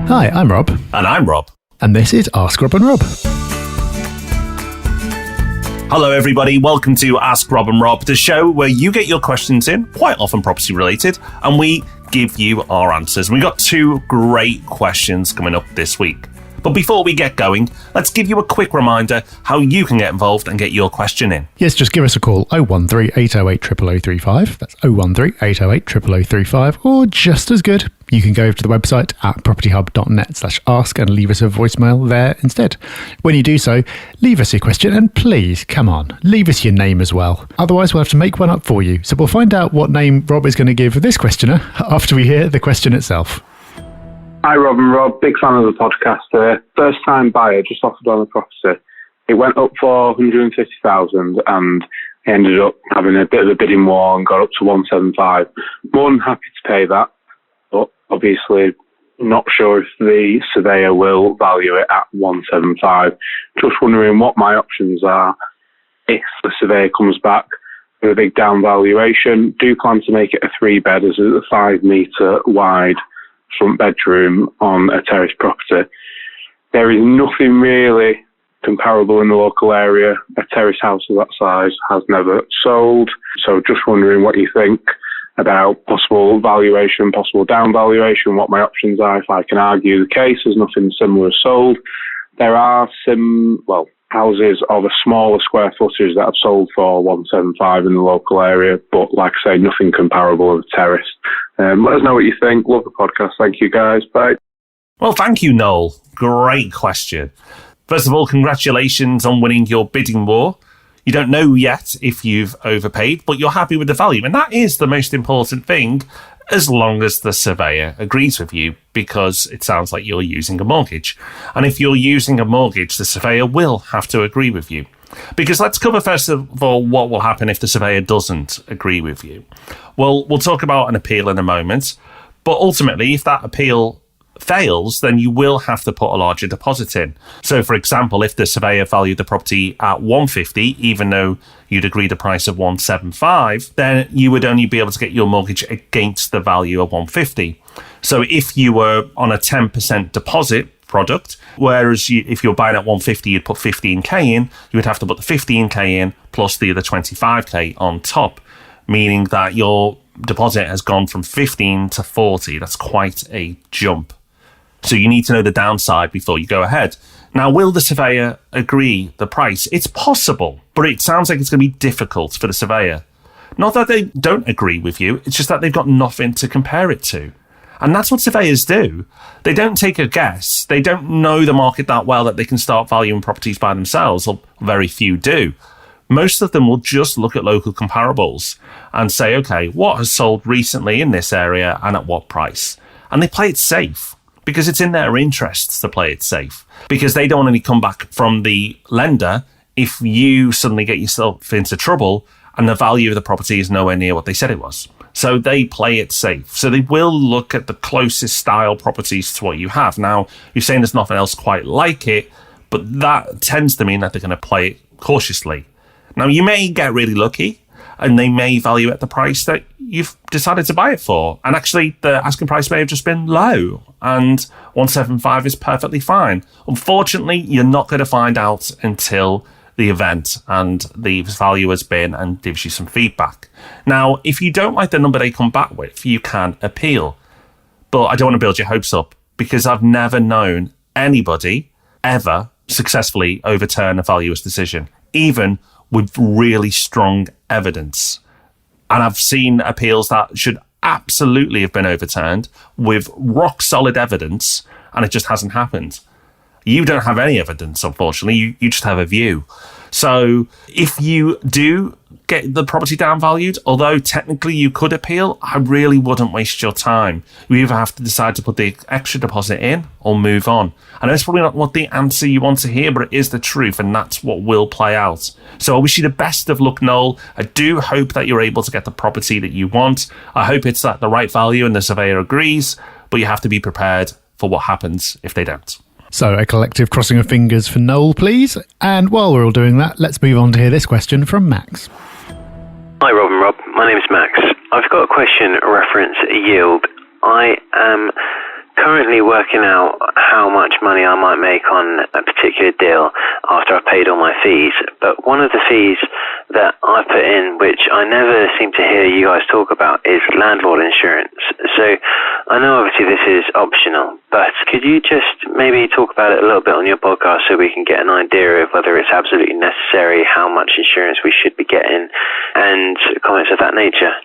Hi, I'm Rob. And I'm Rob. And this is Ask Rob and Rob. Hello, everybody. Welcome to Ask Rob and Rob, the show where you get your questions in, quite often property related, and we give you our answers. We've got two great questions coming up this week. But before we get going, let's give you a quick reminder how you can get involved and get your question in. Yes, just give us a call, 013 808 0035. That's 013 808 0035. Or just as good, you can go over to the website at propertyhub.net/ask and leave us a voicemail there instead. When you do so, leave us your question and please, come on, leave us your name as well. Otherwise, we'll have to make one up for you. So we'll find out what name Rob is going to give this questioner after we hear the question itself. Hi Rob and Rob, big fan of the podcast. First time buyer, just offered on the property. It went up for 150,000 and he ended up having a bit of a bidding war and got up to 175. More than happy to pay that, but obviously not sure if the surveyor will value it at 175. Just wondering what my options are if the surveyor comes back with a big down valuation. Do plan to make it a 3-bed as a 5 metre wide front bedroom on a terrace property. There is nothing really comparable in the local area. A terrace house of that size has never sold. So just wondering what you think about possible valuation, possible down valuation, what my options are if I can argue the case as nothing similar sold. There are some, houses of a smaller square footage that have sold for 175 in the local area, but like I say, nothing comparable with a terrace. Let us know what you think. Love the podcast. Thank you, guys. Bye. Well, thank you, Noel. Great question. First of all, congratulations on winning your bidding war. You don't know yet if you've overpaid, but you're happy with the value. And that is the most important thing, as long as the surveyor agrees with you, because it sounds like you're using a mortgage. And if you're using a mortgage, the surveyor will have to agree with you. Because let's cover first of all what will happen if the surveyor doesn't agree with you. Well, we'll talk about an appeal in a moment, but ultimately, if that appeal fails, then you will have to put a larger deposit in. So, for example, if the surveyor valued the property at 150, even though you'd agreed a price of 175, then you would only be able to get your mortgage against the value of 150. So if you were on a 10% deposit product, whereas if you're buying at 150, you'd put 15k in, you would have to put the 15k in plus the other 25k on top, meaning that your deposit has gone from 15 to 40. That's quite a jump. So you need to know the downside before you go ahead. Now, will the surveyor agree the price? It's possible, but it sounds like it's going to be difficult for the surveyor. Not that they don't agree with you, it's just that they've got nothing to compare it to. And that's what surveyors do. They don't take a guess. They don't know the market that well that they can start valuing properties by themselves, or very few do. Most of them will just look at local comparables and say, okay, what has sold recently in this area and at what price? And they play it safe, because it's in their interests to play it safe, because they don't want any comeback from the lender if you suddenly get yourself into trouble and the value of the property is nowhere near what they said it was. So they play it safe. So they will look at the closest style properties to what you have. Now, you're saying there's nothing else quite like it, but that tends to mean that they're going to play it cautiously. Now, you may get really lucky and they may value at the price that you've decided to buy it for. And actually, the asking price may have just been low and 175 is perfectly fine. Unfortunately, you're not going to find out until the event and the value has been and gives you some feedback. Now, if you don't like the number they come back with, you can appeal. But I don't want to build your hopes up, because I've never known anybody ever successfully overturn a valuer's decision, even with really strong evidence. And I've seen appeals that should absolutely have been overturned with rock solid evidence, and it just hasn't happened. You don't have any evidence, unfortunately. You just have a view. So if you do get the property downvalued, although technically you could appeal, I really wouldn't waste your time. You either have to decide to put the extra deposit in or move on. I know it's probably not what the answer you want to hear, but it is the truth, and that's what will play out. So I wish you the best of luck, Noel. I do hope that you're able to get the property that you want. I hope it's at the right value and the surveyor agrees, but you have to be prepared for what happens if they don't. So a collective crossing of fingers for Noel, please. And while we're all doing that, let's move on to hear this question from Max. Hi Rob and Rob, my name's Max. I've got a question reference yield. I am currently working out how much money I might make on a particular deal after I've paid all my fees. But one of the fees that I put in, which I never seem to hear you guys talk about, is landlord insurance. So I know obviously this is optional, but could you just maybe talk about it a little bit on your podcast so we can get an idea of whether it's absolutely necessary, how much insurance we should be getting, and comments of that nature?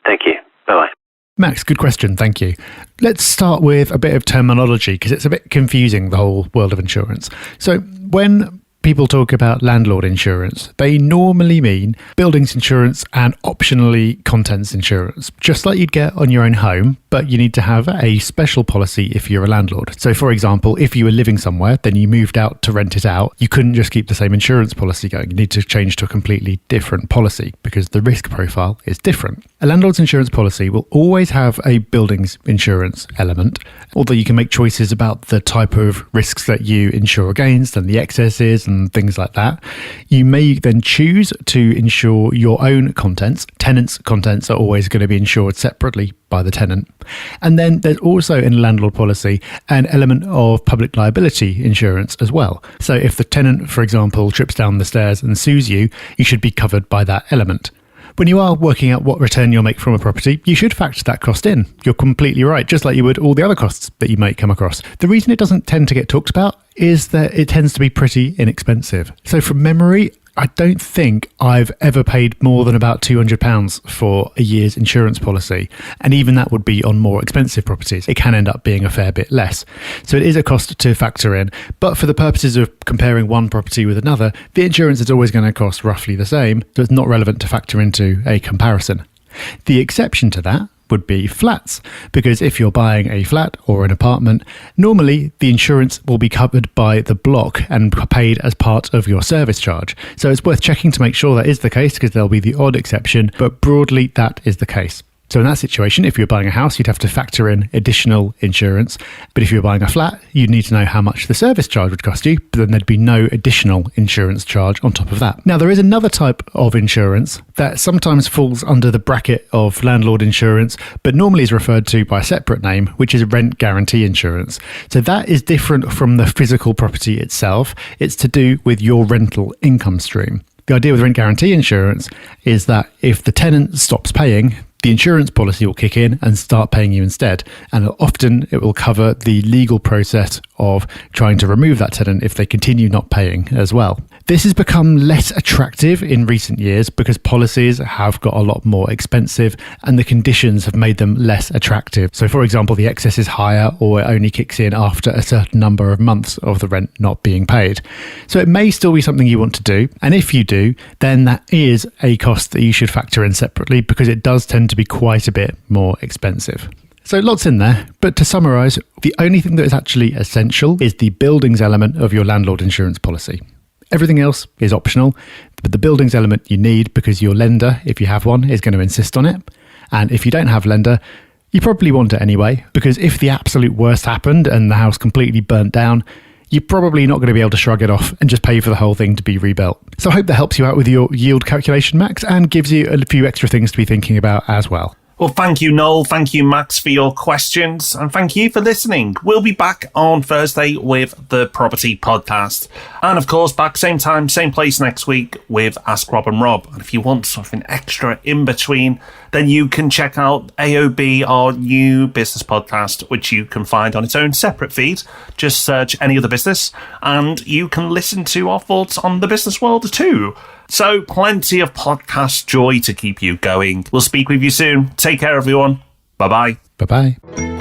Thank you. Bye-bye. Max, good question. Thank you. Let's start with a bit of terminology because it's a bit confusing, the whole world of insurance. So when people talk about landlord insurance, they normally mean buildings insurance and optionally contents insurance, just like you'd get on your own home, but you need to have a special policy if you're a landlord. So for example, if you were living somewhere, then you moved out to rent it out, you couldn't just keep the same insurance policy going. You need to change to a completely different policy because the risk profile is different. A landlord's insurance policy will always have a buildings insurance element, although you can make choices about the type of risks that you insure against and the excesses and things like that. You may then choose to insure your own contents. Tenants' contents are always going to be insured separately by the tenant. And then there's also in a landlord policy an element of public liability insurance as well. So if the tenant, for example, trips down the stairs and sues you, you should be covered by that element. When you are working out what return you'll make from a property, you should factor that cost in. You're completely right, just like you would all the other costs that you might come across. The reason it doesn't tend to get talked about is that it tends to be pretty inexpensive. So from memory, I don't think I've ever paid more than about £200 for a year's insurance policy. And even that would be on more expensive properties. It can end up being a fair bit less. So it is a cost to factor in. But for the purposes of comparing one property with another, the insurance is always going to cost roughly the same. So it's not relevant to factor into a comparison. The exception to that would be flats, because if you're buying a flat or an apartment, normally the insurance will be covered by the block and paid as part of your service charge. So it's worth checking to make sure that is the case, because there'll be the odd exception, but broadly that is the case. So in that situation, if you're buying a house, you'd have to factor in additional insurance. But if you're buying a flat, you'd need to know how much the service charge would cost you, but then there'd be no additional insurance charge on top of that. Now, there is another type of insurance that sometimes falls under the bracket of landlord insurance, but normally is referred to by a separate name, which is rent guarantee insurance. So that is different from the physical property itself. It's to do with your rental income stream. The idea with rent guarantee insurance is that if the tenant stops paying, the insurance policy will kick in and start paying you instead. And often it will cover the legal process of trying to remove that tenant if they continue not paying as well. This has become less attractive in recent years because policies have got a lot more expensive and the conditions have made them less attractive. So for example, the excess is higher or it only kicks in after a certain number of months of the rent not being paid. So it may still be something you want to do. And if you do, then that is a cost that you should factor in separately because it does tend to be quite a bit more expensive. So lots in there, but to summarise, the only thing that is actually essential is the buildings element of your landlord insurance policy. Everything else is optional, but the buildings element you need because your lender, if you have one, is going to insist on it. And if you don't have a lender, you probably want it anyway, because if the absolute worst happened and the house completely burnt down, you're probably not going to be able to shrug it off and just pay for the whole thing to be rebuilt. So I hope that helps you out with your yield calculation, Max, and gives you a few extra things to be thinking about as well. Well, thank you, Noel. Thank you, Max, for your questions. And thank you for listening. We'll be back on Thursday with the Property Podcast. And of course, back same time, same place next week with Ask Rob and Rob. And if you want something extra in between, then you can check out AOB, our new business podcast, which you can find on its own separate feed. Just search Any Other Business and you can listen to our thoughts on the business world too. So plenty of podcast joy to keep you going. We'll speak with you soon. Take care, everyone. Bye-bye. Bye-bye.